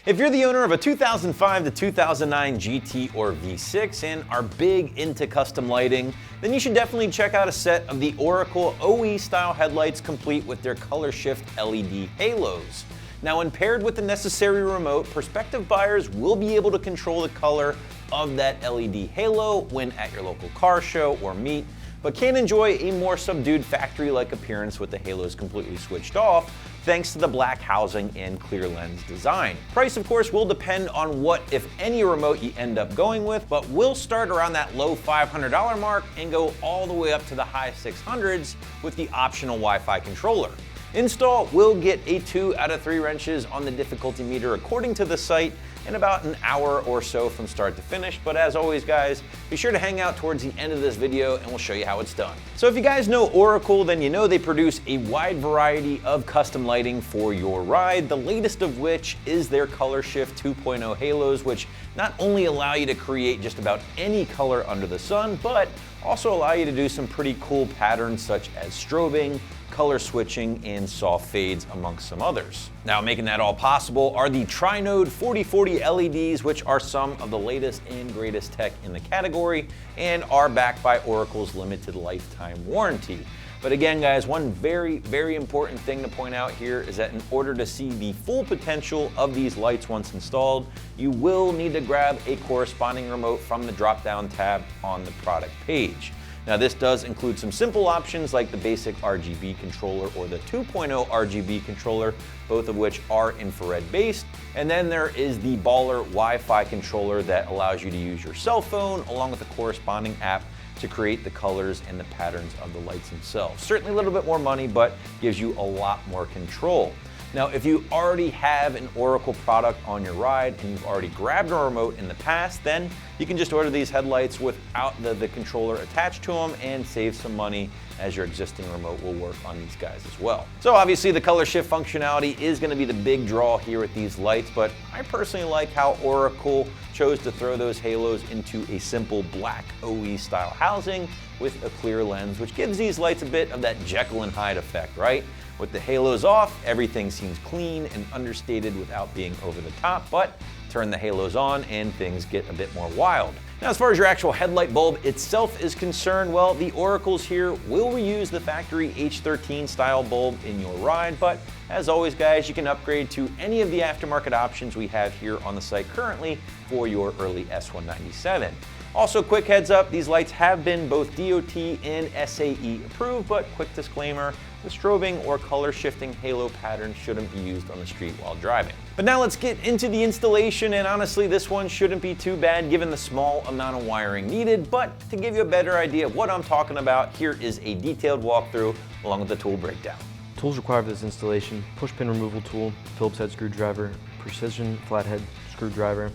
If you're the owner of a 2005 to 2009 GT or V6 and are big into custom lighting, then you should definitely check out a set of the Oracle OE style headlights complete with their color shift LED halos. Now, when paired with the necessary remote, prospective buyers will be able to control the color of that LED halo when at your local car show or meet, but can enjoy a more subdued factory-like appearance with the halos completely switched off, thanks to the black housing and clear lens design. Price, of course, will depend on what, if any, remote you end up going with, but will start around that low $500 mark and go all the way up to the high 600s with the optional Wi-Fi controller. Install will get a 2 out of 3 wrenches on the difficulty meter according to the site, in about an hour or so from start to finish. But as always, guys, be sure to hang out towards the end of this video and we'll show you how it's done. So if you guys know Oracle, then you know they produce a wide variety of custom lighting for your ride, the latest of which is their Color Shift 2.0 halos, which not only allow you to create just about any color under the sun, but also allow you to do some pretty cool patterns such as strobing, color switching, and soft fades, amongst some others. Now, making that all possible are the Tri-Node 4040 LEDs, which are some of the latest and greatest tech in the category and are backed by Oracle's limited lifetime warranty. But again, guys, one very, very important thing to point out here is that in order to see the full potential of these lights once installed, you will need to grab a corresponding remote from the drop-down tab on the product page. Now, this does include some simple options like the basic RGB controller or the 2.0 RGB controller, both of which are infrared based. And then there is the Baller Wi-Fi controller that allows you to use your cell phone along with the corresponding app to create the colors and the patterns of the lights themselves. Certainly a little bit more money, but gives you a lot more control. Now, if you already have an Oracle product on your ride and you've already grabbed a remote in the past, then you can just order these headlights without the controller attached to them and save some money, as your existing remote will work on these guys as well. So obviously the color shift functionality is going to be the big draw here with these lights, but I personally like how Oracle chose to throw those halos into a simple black OE style housing with a clear lens, which gives these lights a bit of that Jekyll and Hyde effect, right? With the halos off, everything seems clean and understated without being over the top, but turn the halos on and things get a bit more wild. Now, as far as your actual headlight bulb itself is concerned, well, the Oracles here will reuse the factory H13 style bulb in your ride, but as always, guys, you can upgrade to any of the aftermarket options we have here on the site currently for your early S197. Also, quick heads up, these lights have been both DOT and SAE approved, but quick disclaimer, the strobing or color shifting halo pattern shouldn't be used on the street while driving. But now let's get into the installation, and honestly, this one shouldn't be too bad given the small amount of wiring needed, but to give you a better idea of what I'm talking about, here is a detailed walkthrough along with the tool breakdown. Tools required for this installation: push pin removal tool, Phillips head screwdriver, precision flathead screwdriver,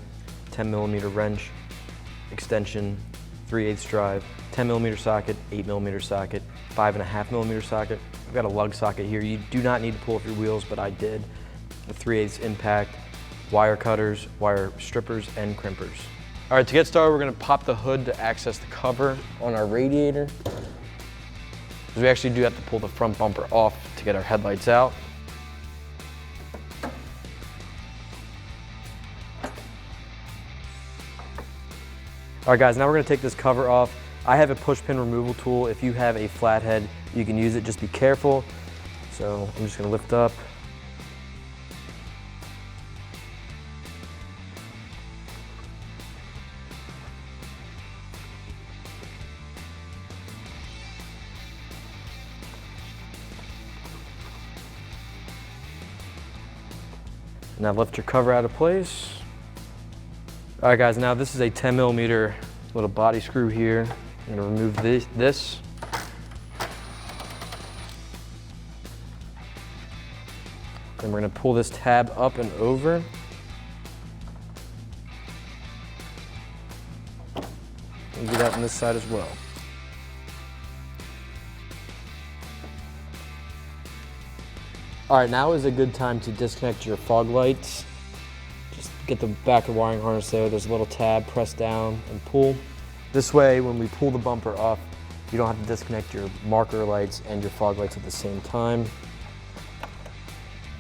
10mm wrench, extension, 3/8 drive, 10mm socket, 8mm socket, 5.5mm socket. I've got a lug socket here. You do not need to pull off your wheels, but I did. A 3/8 impact, wire cutters, wire strippers, and crimpers. All right, to get started, we're gonna pop the hood to access the cover on our radiator. We actually do have to pull the front bumper off to get our headlights out. All right, guys, now we're gonna take this cover off. I have a push pin removal tool. If you have a flathead, you can use it, just be careful. So I'm just gonna lift up. Now lift your cover out of place. All right, guys, now this is a 10mm little body screw here. I'm gonna remove this. Then we're gonna pull this tab up and over. And do that on this side as well. All right, now is a good time to disconnect your fog lights. Just get the back of the wiring harness there. There's a little tab, press down and pull. This way, when we pull the bumper off, you don't have to disconnect your marker lights and your fog lights at the same time.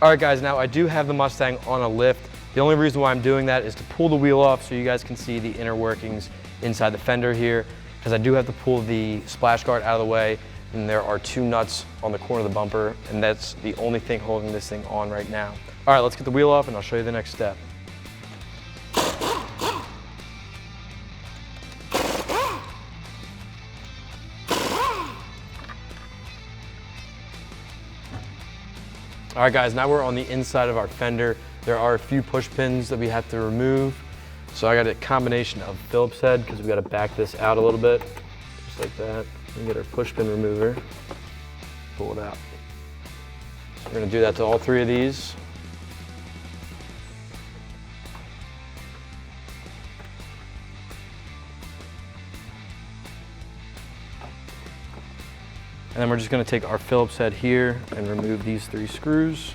All right, guys, now I do have the Mustang on a lift. The only reason why I'm doing that is to pull the wheel off so you guys can see the inner workings inside the fender here, because I do have to pull the splash guard out of the way, and there are 2 nuts on the corner of the bumper, and that's the only thing holding this thing on right now. All right, let's get the wheel off and I'll show you the next step. All right guys, now we're on the inside of our fender. There are a few push pins that we have to remove. So I got a combination of Phillips head, because we got to back this out a little bit, just like that. And get our push pin remover, pull it out. We're gonna do that to all 3 of these. And then we're just gonna take our Phillips head here and remove these 3 screws.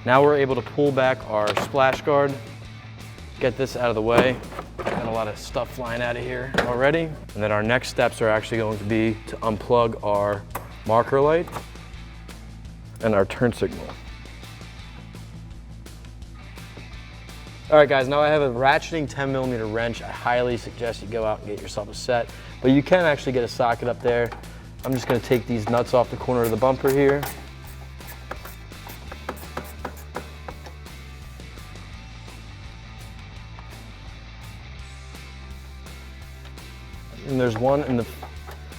Now we're able to pull back our splash guard, get this out of the way. Got a lot of stuff flying out of here already. And then our next steps are actually going to be to unplug our marker light and our turn signal. All right guys, now I have a ratcheting 10mm wrench. I highly suggest you go out and get yourself a set, but you can actually get a socket up there. I'm just gonna take these nuts off the corner of the bumper here. And there's one in the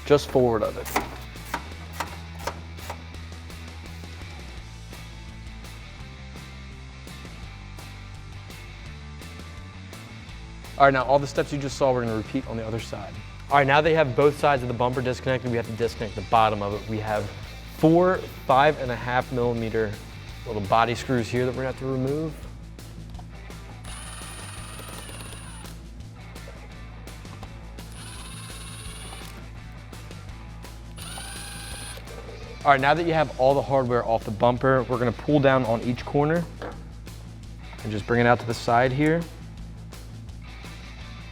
just forward of it. All right, now all the steps you just saw, we're gonna repeat on the other side. All right, now they have both sides of the bumper disconnected, we have to disconnect the bottom of it. We have 4 5.5mm little body screws here that we're gonna have to remove. All right, now that you have all the hardware off the bumper, we're gonna pull down on each corner and just bring it out to the side here.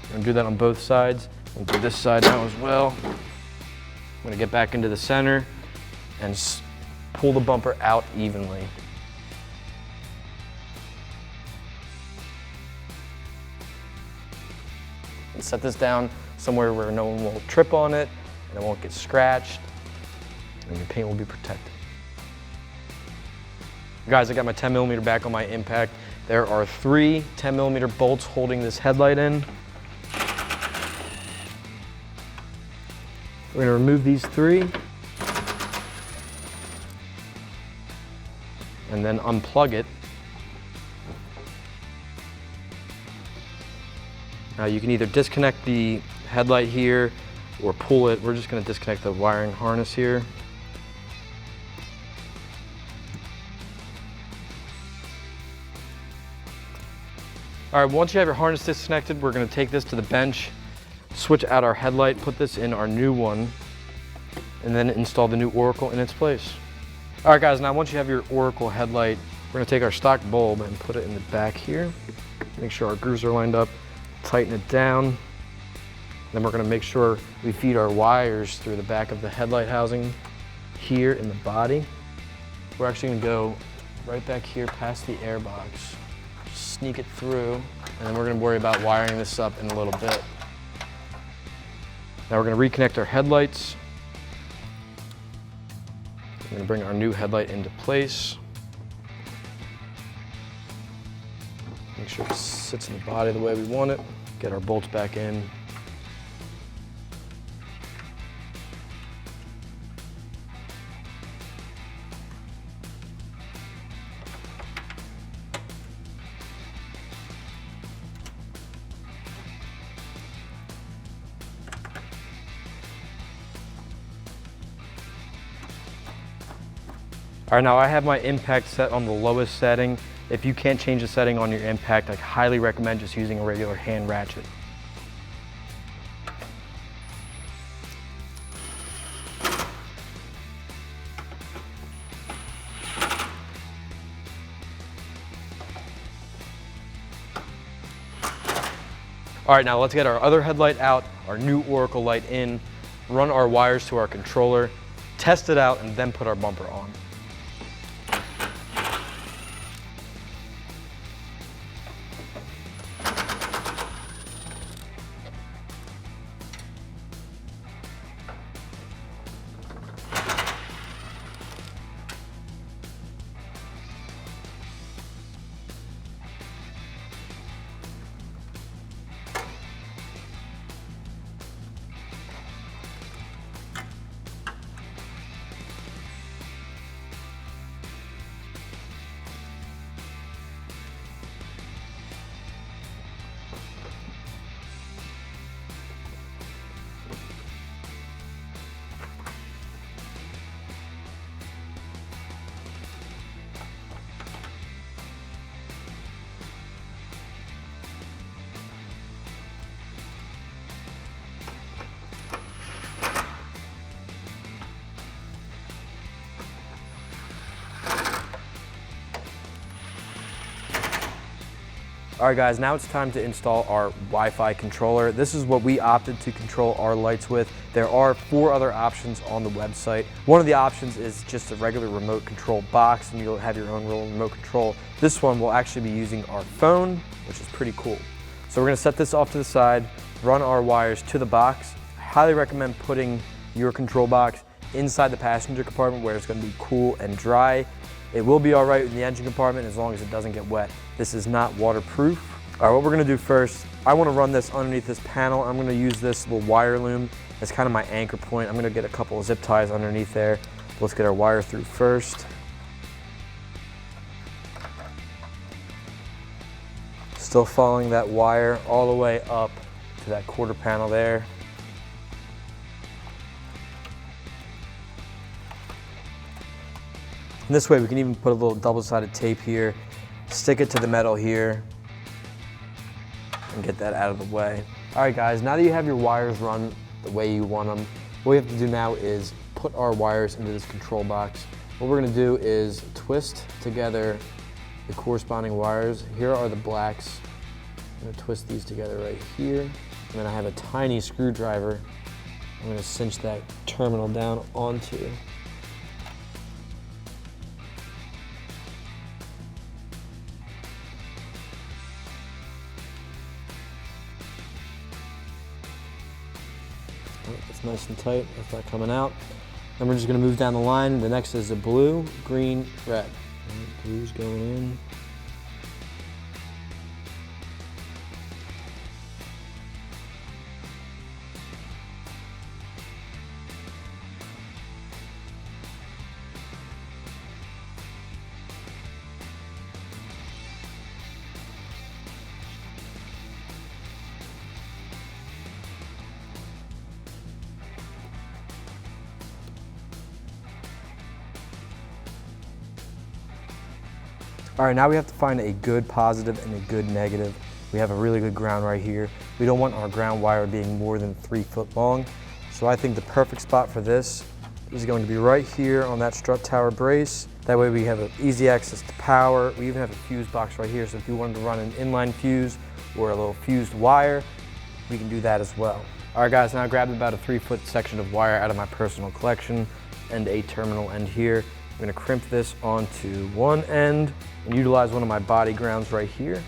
We're gonna do that on both sides. We'll do this side now as well. I'm gonna get back into the center and pull the bumper out evenly. And set this down somewhere where no one will trip on it and it won't get scratched, and your paint will be protected. Guys, I got my 10mm back on my impact. There are 3 10mm bolts holding this headlight in. We're gonna remove these 3 and then unplug it. Now you can either disconnect the headlight here or pull it. We're just gonna disconnect the wiring harness here. All right, once you have your harness disconnected, we're gonna take this to the bench, switch out our headlight, put this in our new one, and then install the new Oracle in its place. All right guys, now once you have your Oracle headlight, we're gonna take our stock bulb and put it in the back here. Make sure our grooves are lined up, tighten it down. Then we're gonna make sure we feed our wires through the back of the headlight housing here in the body. We're actually gonna go right back here past the air box, sneak it through, and then we're gonna worry about wiring this up in a little bit. Now we're gonna reconnect our headlights. We're gonna bring our new headlight into place. Make sure it sits in the body the way we want it. Get our bolts back in. All right, now I have my impact set on the lowest setting. If you can't change the setting on your impact, I highly recommend just using a regular hand ratchet. All right, now let's get our other headlight out, our new Oracle light in, run our wires to our controller, test it out, and then put our bumper on. All right guys, now it's time to install our Wi-Fi controller. This is what we opted to control our lights with. There are 4 other options on the website. One of the options is just a regular remote control box and you'll have your own little remote control. This one will actually be using our phone, which is pretty cool. So we're gonna set this off to the side, run our wires to the box. I highly recommend putting your control box inside the passenger compartment where it's gonna be cool and dry. It will be all right in the engine compartment as long as it doesn't get wet. This is not waterproof. All right, what we're gonna do first, I wanna run this underneath this panel. I'm gonna use this little wire loom as kind of my anchor point. I'm gonna get a couple of zip ties underneath there. Let's get our wire through first. Still following that wire all the way up to that quarter panel there. And this way we can even put a little double-sided tape here, stick it to the metal here, and get that out of the way. All right guys, now that you have your wires run the way you want them, what we have to do now is put our wires into this control box. What we're gonna do is twist together the corresponding wires. Here are the blacks. I'm gonna twist these together right here. And then I have a tiny screwdriver. I'm gonna cinch that terminal down onto. It's nice and tight, that's not coming out. Then we're just gonna move down the line. The next is the blue, green, red. Blue's going in. All right, now we have to find a good positive and a good negative. We have a really good ground right here. We don't want our ground wire being more than 3 foot long. So I think the perfect spot for this is going to be right here on that strut tower brace. That way we have easy access to power. We even have a fuse box right here. So if you wanted to run an inline fuse or a little fused wire, we can do that as well. All right guys, now I grabbed about a 3 foot section of wire out of my personal collection and a terminal end here. I'm gonna crimp this onto one end and utilize one of my body grounds right here.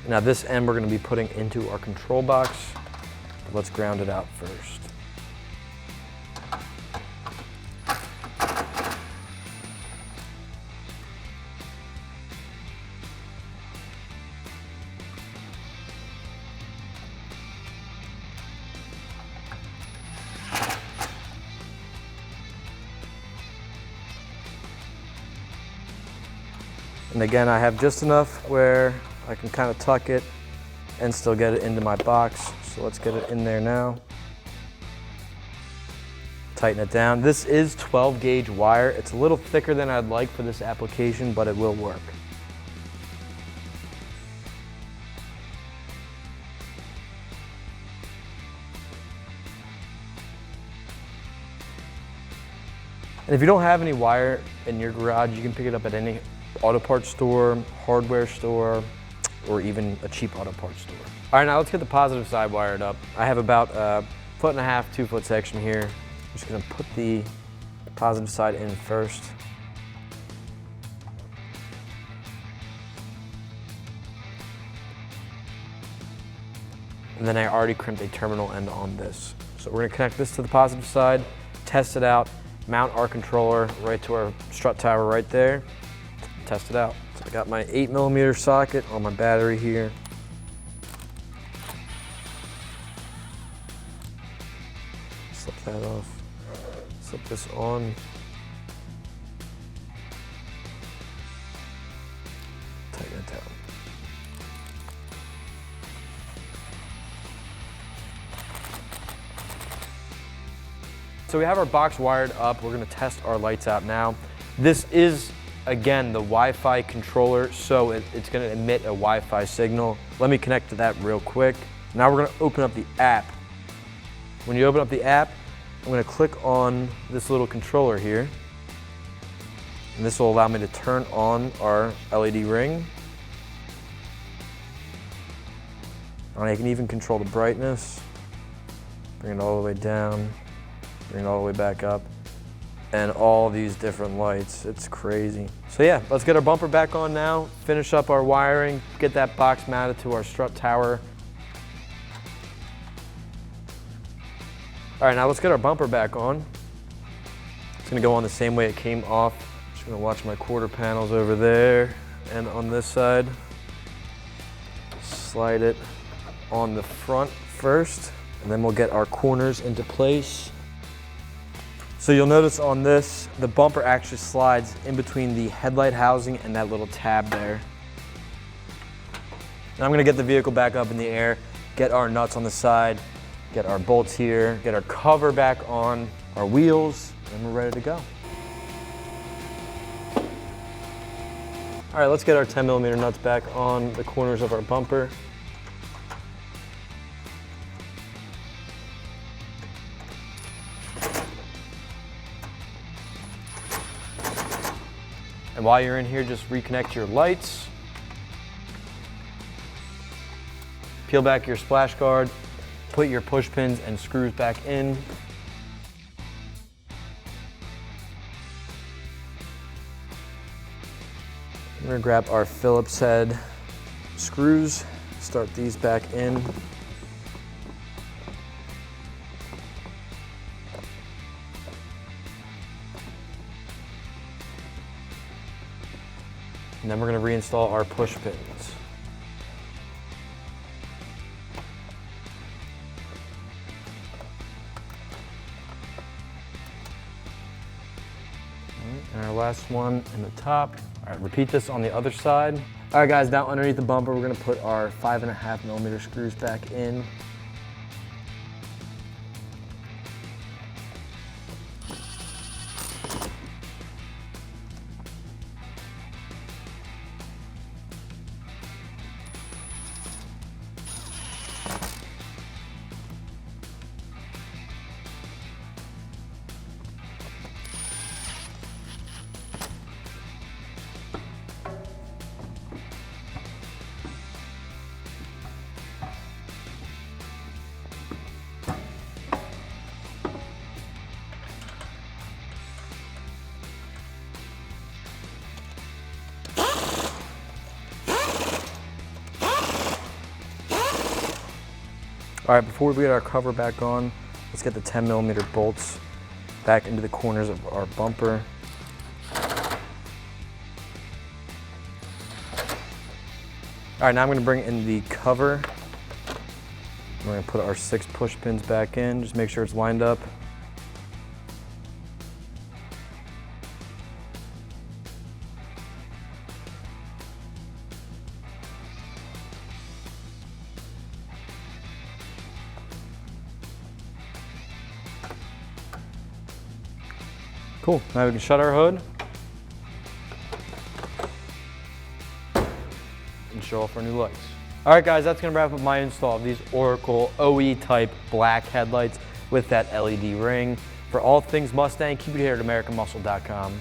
Now this end we're gonna be putting into our control box. Let's ground it out first. And again, I have just enough where I can kind of tuck it and still get it into my box. So let's get it in there now. Tighten it down. This is 12 gauge wire. It's a little thicker than I'd like for this application, but it will work. And if you don't have any wire in your garage, you can pick it up at any auto parts store, hardware store, or even a cheap auto parts store. All right, now let's get the positive side wired up. I have about a 1.5 2 foot section here. I'm just gonna put the positive side in first. And then I already crimped a terminal end on this. So we're gonna connect this to the positive side, test it out, mount our controller right to our strut tower right there, test it out. So I got my 8mm socket on my battery here. Slip that off, slip this on. Tighten it down. So we have our box wired up. We're gonna test our lights out now. This is, again, the Wi-Fi controller, so it's gonna emit a Wi-Fi signal. Let me connect to that real quick. Now we're gonna open up the app. When you open up the app, I'm gonna click on this little controller here. And this will allow me to turn on our LED ring. And I can even control the brightness. Bring it all the way down. Bring it all the way back up, and all these different lights. It's crazy. So yeah, let's get our bumper back on now, finish up our wiring, get that box mounted to our strut tower. All right, now let's get our bumper back on. It's gonna go on the same way it came off. Just gonna watch my quarter panels over there, and on this side, slide it on the front first, and then we'll get our corners into place. So you'll notice on this, the bumper actually slides in between the headlight housing and that little tab there. Now I'm gonna get the vehicle back up in the air, get our nuts on the side, get our bolts here, get our cover back on our wheels, and we're ready to go. All right, let's get our 10mm nuts back on the corners of our bumper. And while you're in here, just reconnect your lights. Peel back your splash guard, put your push pins and screws back in. I'm gonna grab our Phillips head screws, start these back in. And then we're going to reinstall our push pins. And our last one in the top. All right, repeat this on the other side. All right guys, now underneath the bumper, we're going to put our 5.5mm screws back in. All right, before we get our cover back on, let's get the 10mm bolts back into the corners of our bumper. All right, now I'm gonna bring in the cover. We're gonna put our 6 push pins back in, just make sure it's lined up. Cool, now we can shut our hood and show off our new lights. All right guys, that's gonna wrap up my install of these Oracle OE type black headlights with that LED ring. For all things Mustang, keep it here at AmericanMuscle.com.